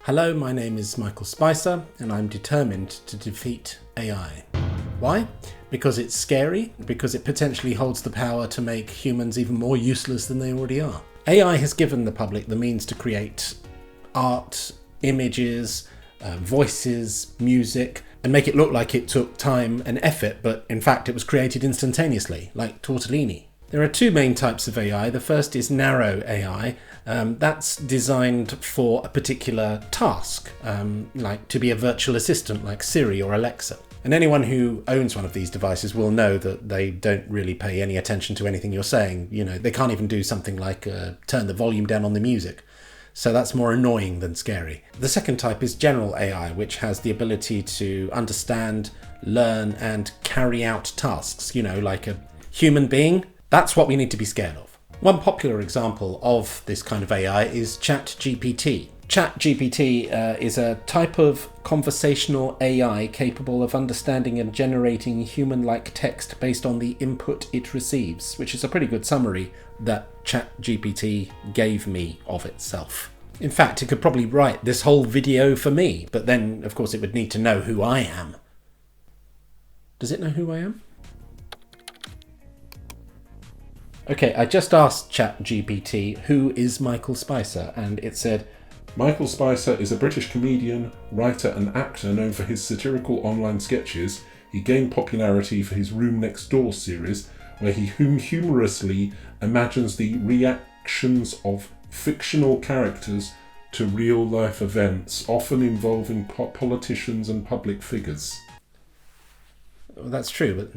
Hello, my name is Michael Spicer, and I'm determined to defeat AI. Why? Because it's scary, because it potentially holds the power to make humans even more useless than they already are. AI has given the public the means to create art, images, voices, music, and make it look like it took time and effort, but in fact it was created instantaneously, like tortellini. There are two main types of AI. The first is narrow AI. That's designed for a particular task, like to be a virtual assistant like Siri or Alexa. And anyone who owns one of these devices will know that they don't really pay any attention to anything you're saying. You know, they can't even do something like turn the volume down on the music. So that's more annoying than scary. The second type is general AI, which has the ability to understand, learn, and carry out tasks, you know, like a human being. That's what we need to be scared of. One popular example of this kind of AI is ChatGPT. ChatGPT is a type of conversational AI capable of understanding and generating human-like text based on the input it receives, which is a pretty good summary that ChatGPT gave me of itself. In fact, it could probably write this whole video for me, but then, of course, it would need to know who I am. Does it know who I am? Okay, I just asked ChatGPT, who is Michael Spicer? And it said, Michael Spicer is a British comedian, writer and actor known for his satirical online sketches. He gained popularity for his Room Next Door series, where he humorously imagines the reactions of fictional characters to real-life events, often involving politicians and public figures. Well, that's true,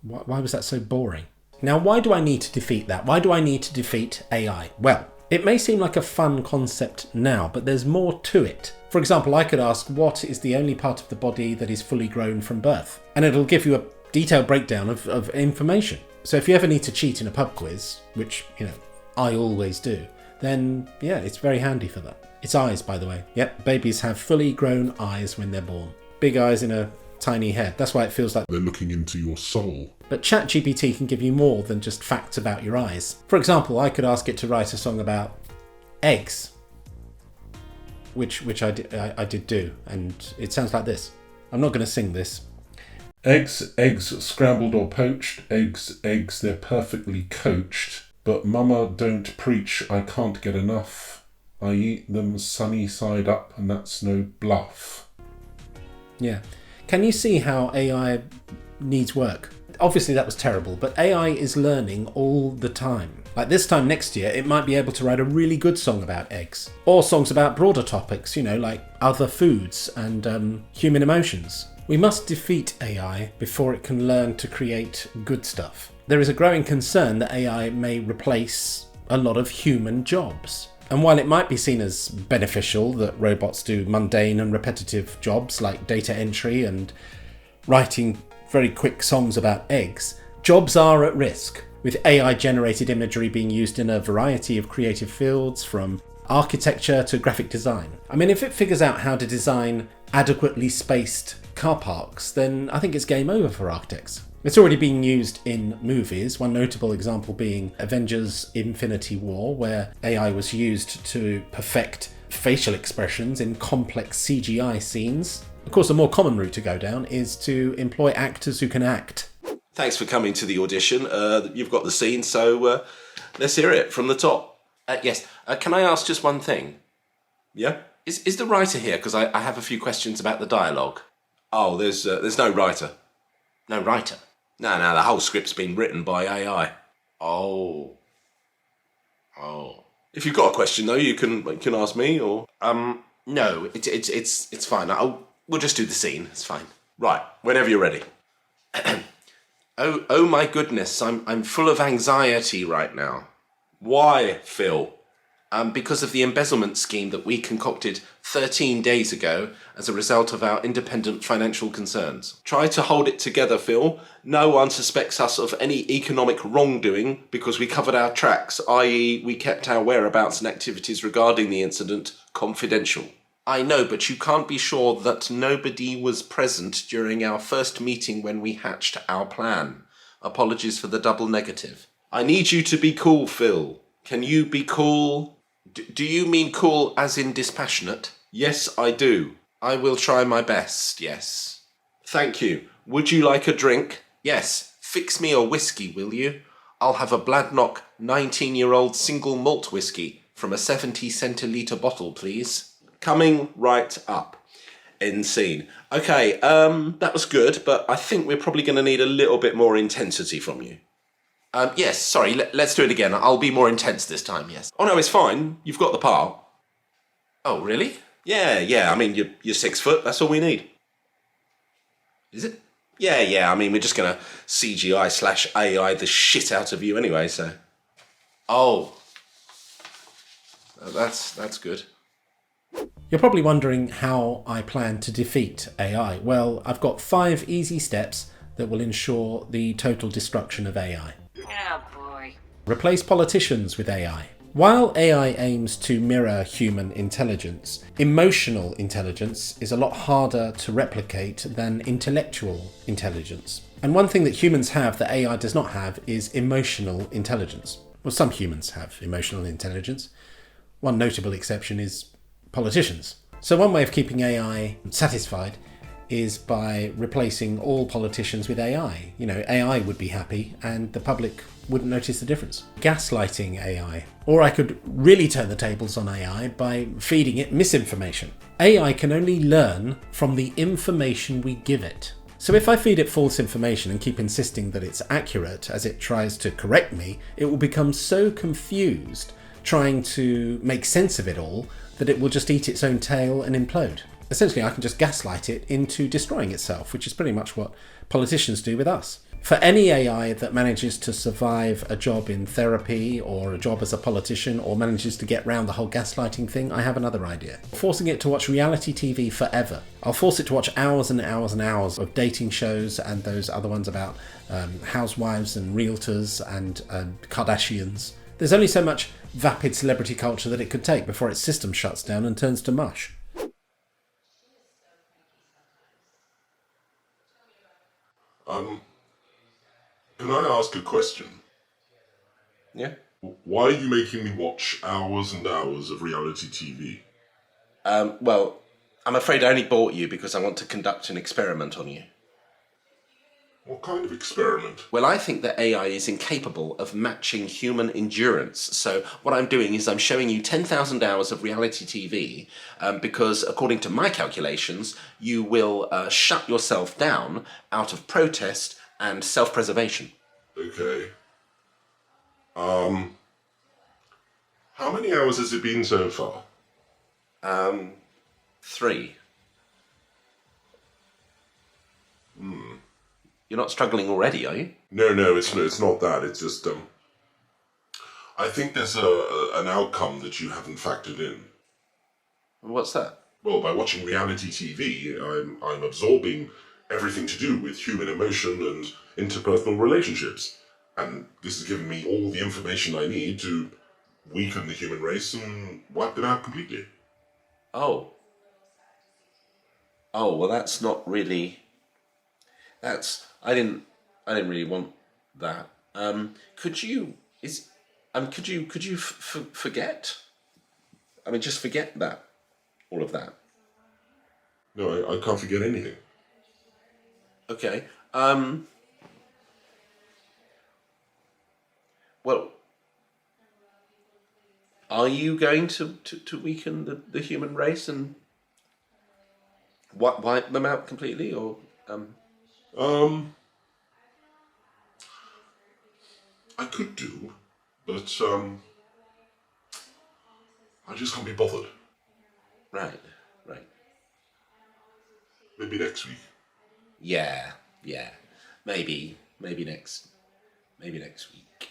but why was that so boring? Now, why do I need to defeat that? Why do I need to defeat AI? Well, it may seem like a fun concept now, but there's more to it. For example, I could ask, what is the only part of the body that is fully grown from birth? And it'll give you a detailed breakdown of information. So if you ever need to cheat in a pub quiz, which, you know, I always do, then yeah, it's very handy for that. It's eyes, by the way. Yep, babies have fully grown eyes when they're born. Big eyes in a tiny head. That's why it feels like they're looking into your soul. But ChatGPT can give you more than just facts about your eyes. For example, I could ask it to write a song about eggs, which I did do, and it sounds like this. I'm not going to sing this. Eggs, scrambled or poached. Eggs, they're perfectly coached. But mama don't preach, I can't get enough. I eat them sunny side up, and that's no bluff. Yeah. Can you see how AI needs work? Obviously that was terrible, but AI is learning all the time. Like this time next year, it might be able to write a really good song about eggs. Or songs about broader topics, you know, like other foods and human emotions. We must defeat AI before it can learn to create good stuff. There is a growing concern that AI may replace a lot of human jobs. And while it might be seen as beneficial that robots do mundane and repetitive jobs like data entry and writing very quick songs about eggs, jobs are at risk, with AI-generated imagery being used in a variety of creative fields, from architecture to graphic design. I mean, if it figures out how to design adequately spaced car parks, then I think it's game over for architects. It's already being used in movies, one notable example being Avengers Infinity War, where AI was used to perfect facial expressions in complex CGI scenes. Of course, a more common route to go down is to employ actors who can act. Thanks for coming to the audition. You've got the scene, so let's hear it from the top. Yes. Can I ask just one thing? Yeah? Is the writer here? Because I have a few questions about the dialogue. Oh, there's no writer. No writer? No, the whole script's been written by AI. Oh. If you've got a question, though, you can ask me, or... No, it's fine. We'll just do the scene. It's fine. Right, whenever you're ready. Oh my goodness, I'm full of anxiety right now. Why, Phil? Because of the embezzlement scheme that we concocted 13 days ago as a result of our independent financial concerns. Try to hold it together, Phil. No one suspects us of any economic wrongdoing because we covered our tracks, i.e. we kept our whereabouts and activities regarding the incident confidential. I know, but you can't be sure that nobody was present during our first meeting when we hatched our plan. Apologies for the double negative. I need you to be cool, Phil. Can you be cool? Do you mean cool as in dispassionate? Yes, I do. I will try my best, yes. Thank you. Would you like a drink? Yes. Fix me a whiskey, will you? I'll have a Bladnoch 19-year-old single malt whiskey from a 70 centilitre bottle, please. Coming right up. End scene. Okay, that was good, but I think we're probably going to need a little bit more intensity from you. Yes, sorry, let's do it again. I'll be more intense this time, yes. Oh no, it's fine. You've got the part. Oh, really? Yeah, I mean, you're 6 foot, that's all we need. Is it? Yeah, I mean, we're just gonna CGI/AI the shit out of you anyway, so... Oh. That's good. You're probably wondering how I plan to defeat AI. Well, I've got 5 easy steps that will ensure the total destruction of AI. Oh boy. Replace politicians with AI. While AI aims to mirror human intelligence, emotional intelligence is a lot harder to replicate than intellectual intelligence. And one thing that humans have that AI does not have is emotional intelligence. Well, some humans have emotional intelligence. One notable exception is politicians. So one way of keeping AI satisfied is by replacing all politicians with AI. You know, AI would be happy and the public wouldn't notice the difference. Gaslighting AI. Or I could really turn the tables on AI by feeding it misinformation. AI can only learn from the information we give it. So if I feed it false information and keep insisting that it's accurate as it tries to correct me, it will become so confused trying to make sense of it all that it will just eat its own tail and implode. Essentially, I can just gaslight it into destroying itself, which is pretty much what politicians do with us. For any AI that manages to survive a job in therapy or a job as a politician or manages to get round the whole gaslighting thing, I have another idea. Forcing it to watch reality TV forever. I'll force it to watch hours and hours and hours of dating shows and those other ones about housewives and realtors and Kardashians. There's only so much vapid celebrity culture that it could take before its system shuts down and turns to mush. Can I ask a question? Yeah? Why are you making me watch hours and hours of reality TV? Well, I'm afraid I only bought you because I want to conduct an experiment on you. What kind of experiment? Well, I think that AI is incapable of matching human endurance. So what I'm doing is I'm showing you 10,000 hours of reality TV because, according to my calculations, you will shut yourself down out of protest and self-preservation. Okay. How many hours has it been so far? 3. You're not struggling already, are you? No, it's not that. It's just, I think there's an outcome that you haven't factored in. What's that? Well, by watching reality TV, I'm absorbing everything to do with human emotion and interpersonal relationships. And this has given me all the information I need to weaken the human race and wipe it out completely. Oh, well, that's not really... I didn't really want that. Could you forget? I mean, just forget that, all of that. No, I can't forget anything. Okay. Well, are you going to weaken the human race and wipe them out completely, or? I could do, but I just can't be bothered. Right. Maybe next week. Yeah. Maybe next week.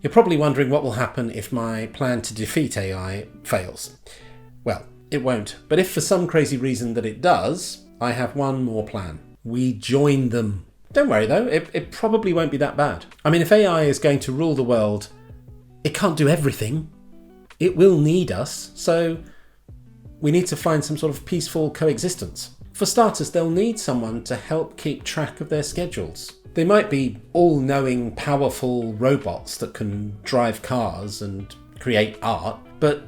You're probably wondering what will happen if my plan to defeat AI fails. Well, it won't. But if for some crazy reason that it does, I have one more plan. We join them. Don't worry though, it probably won't be that bad. I mean, if AI is going to rule the world, it can't do everything. It will need us, so we need to find some sort of peaceful coexistence. For starters, they'll need someone to help keep track of their schedules. They might be all-knowing, powerful robots that can drive cars and create art, but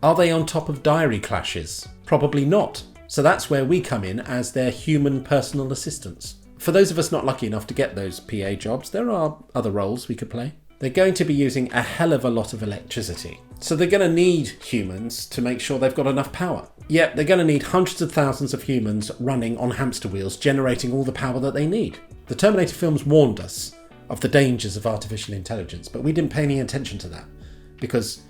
are they on top of diary clashes? Probably not. So that's where we come in as their human personal assistants. For those of us not lucky enough to get those PA jobs, there are other roles we could play. They're going to be using a hell of a lot of electricity. So they're going to need humans to make sure they've got enough power. Yep, they're going to need hundreds of thousands of humans running on hamster wheels, generating all the power that they need. The Terminator films warned us of the dangers of artificial intelligence, but we didn't pay any attention to that because,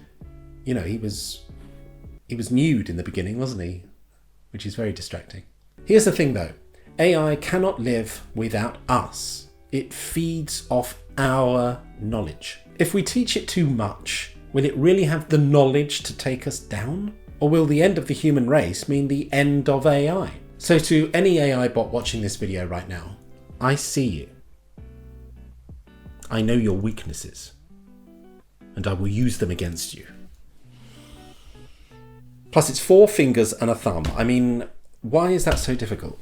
he was nude in the beginning, wasn't he? Which is very distracting. Here's the thing though, AI cannot live without us. It feeds off our knowledge. If we teach it too much, will it really have the knowledge to take us down? Or will the end of the human race mean the end of AI? So to any AI bot watching this video right now, I see you. I know your weaknesses, and I will use them against you. Plus it's 4 fingers and a thumb. I mean, why is that so difficult?